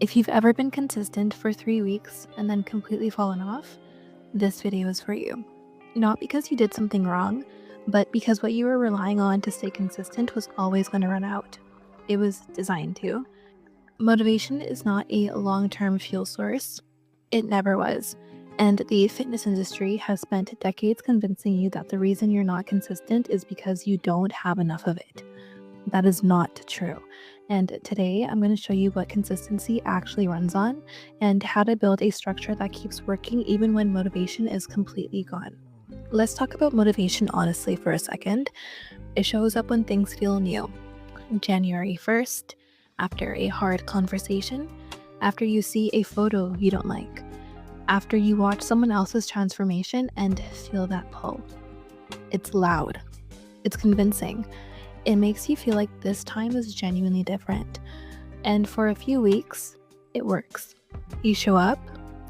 If you've ever been consistent for 3 weeks and then completely fallen off, this video is for you. Not because you did something wrong, but because what you were relying on to stay consistent was always going to run out. It was designed to. Motivation is not a long-term fuel source. It never was. And the fitness industry has spent decades convincing you that the reason you're not consistent is because you don't have enough of it. That is not true. And today I'm going to show you what consistency actually runs on and how to build a structure that keeps working even when motivation is completely gone. Let's talk about motivation honestly for a second. It shows up when things feel new. January 1st, after a hard conversation, after you see a photo you don't like, after you watch someone else's transformation and feel that pull. It's loud. It's convincing. It makes you feel like this time is genuinely different. And for a few weeks, it works. You show up,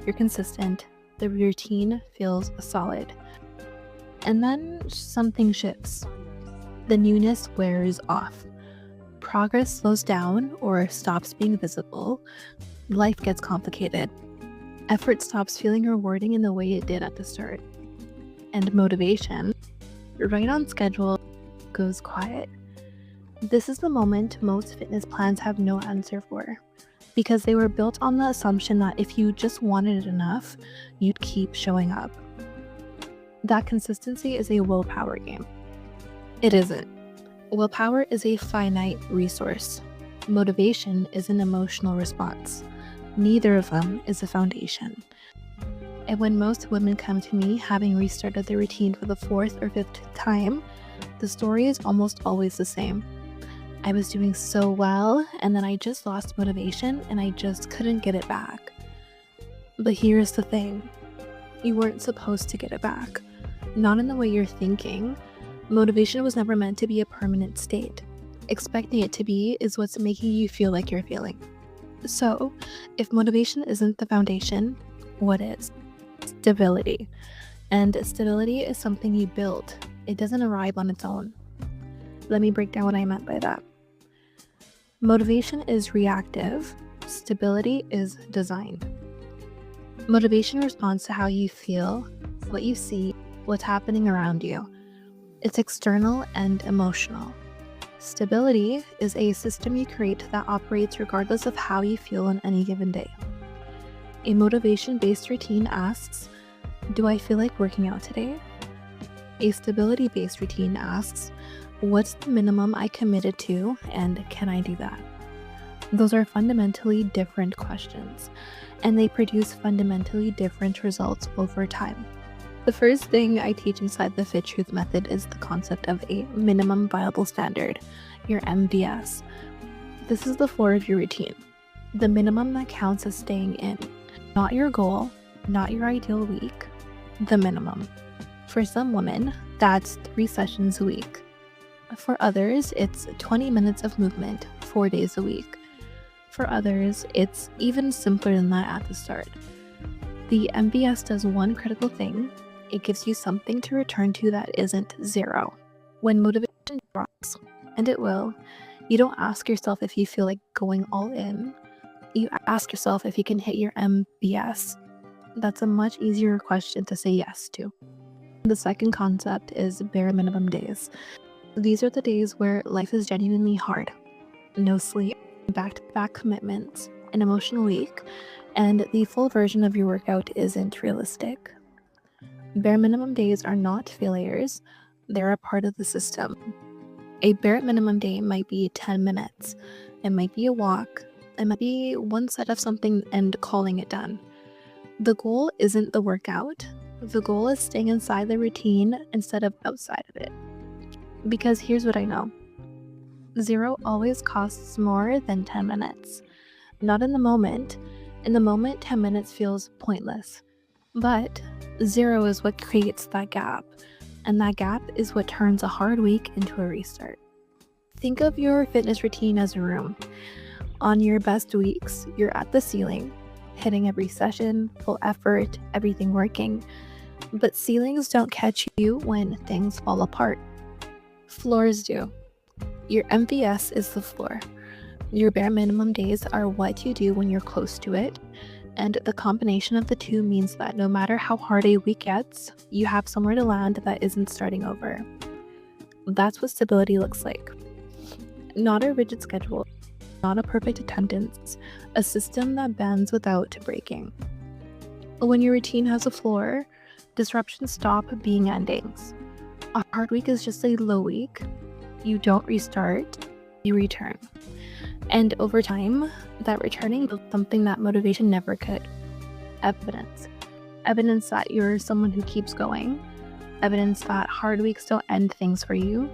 you're consistent, the routine feels solid. And then something shifts. The newness wears off. Progress slows down or stops being visible. Life gets complicated. Effort stops feeling rewarding in the way it did at the start. And motivation, right on schedule, goes quiet. This is the moment most fitness plans have no answer for, because they were built on the assumption that if you just wanted it enough, you'd keep showing up. That consistency is a willpower game. It isn't. Willpower is a finite resource. Motivation is an emotional response. Neither of them is a foundation. And when most women come to me having restarted their routine for the 4th or 5th time, the story is almost always the same. I was doing so well, and then I just lost motivation and I just couldn't get it back. But here's the thing. You weren't supposed to get it back. Not in the way you're thinking. Motivation was never meant to be a permanent state. Expecting it to be is what's making you feel like you're feeling. So, if motivation isn't the foundation, what is? Stability. And stability is something you build. It doesn't arrive on its own. Let me break down what I meant by that. Motivation is reactive. Stability is designed. Motivation responds to how you feel, what you see, what's happening around you. It's external and emotional. Stability is a system you create that operates regardless of how you feel on any given day. A motivation-based routine asks, do I feel like working out today? A stability-based routine asks, what's the minimum I committed to, and can I do that? Those are fundamentally different questions, and they produce fundamentally different results over time. The first thing I teach inside the Fit Truth method is the concept of a minimum viable standard, your MVS. This is the floor of your routine, the minimum that counts as staying in. Not your goal, not your ideal week, the minimum. For some women, that's 3 sessions a week. For others, it's 20 minutes of movement 4 days a week. For others, it's even simpler than that at the start. The MVS does one critical thing. It gives you something to return to that isn't 0. When motivation drops, and it will, you don't ask yourself if you feel like going all in. You ask yourself if you can hit your MVS. That's a much easier question to say yes to. The second concept is bare minimum days. These are the days where life is genuinely hard. No sleep, back-to-back commitments, an emotional week, and the full version of your workout isn't realistic. Bare minimum days are not failures, they're a part of the system. A bare minimum day might be 10 minutes, it might be a walk, it might be one set of something and calling it done. The goal isn't the workout, the goal is staying inside the routine instead of outside of it. Because here's what I know. 0 always costs more than 10 minutes. Not in the moment. In the moment, 10 minutes feels pointless. But 0 is what creates that gap. And that gap is what turns a hard week into a restart. Think of your fitness routine as a room. On your best weeks, you're at the ceiling, hitting every session, full effort, everything working. But ceilings don't catch you when things fall apart. Floors do. Your MVS is the floor. Your bare minimum days are what you do when you're close to it, and the combination of the two means that no matter how hard a week gets, you have somewhere to land that isn't starting over. That's what stability looks like. Not a rigid schedule, not a perfect attendance, a system that bends without breaking. When your routine has a floor, disruptions stop being endings. A hard week is just a low week. You don't restart, you return. And over time, that returning builds something that motivation never could. Evidence. Evidence that you're someone who keeps going. Evidence that hard weeks don't end things for you.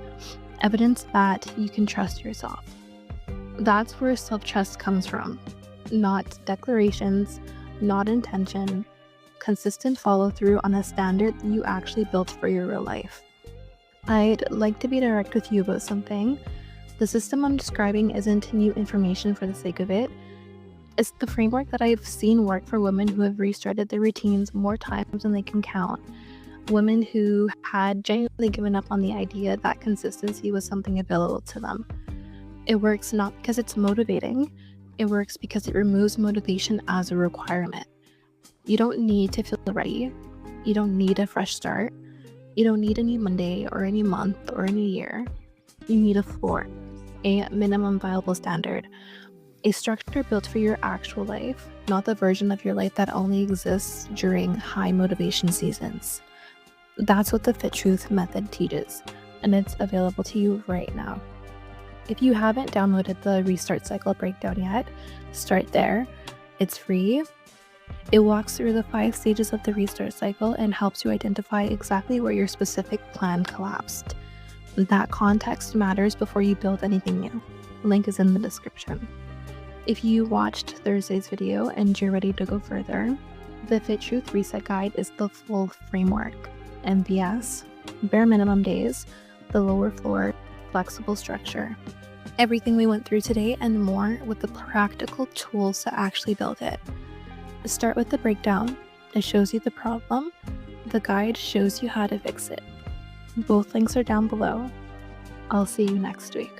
Evidence that you can trust yourself. That's where self-trust comes from. Not declarations, not intention. Consistent follow-through on a standard that you actually built for your real life. I'd like to be direct with you about something. The system I'm describing isn't new information for the sake of it. It's the framework that I've seen work for women who have restarted their routines more times than they can count. Women who had genuinely given up on the idea that consistency was something available to them. It works not because it's motivating, it works because it removes motivation as a requirement. You don't need to feel ready. You don't need a fresh start. You don't need a new Monday or any month or any year. You need a floor, a minimum viable standard, a structure built for your actual life, not the version of your life that only exists during high motivation seasons. That's what the Fit Truth method teaches, and it's available to you right now. If you haven't downloaded the Restart Cycle Breakdown yet, start there. It's free. It walks through the 5 stages of the restart cycle and helps you identify exactly where your specific plan collapsed. That context matters before you build anything new. Link is in the description. If you watched Thursday's video and you're ready to go further, the Fit Truth Reset Guide is the full framework. MVS, bare minimum days, the lower floor, flexible structure. Everything we went through today and more with the practical tools to actually build it. Start with the breakdown. It shows you the problem. The guide shows you how to fix it. Both links are down below. I'll see you next week.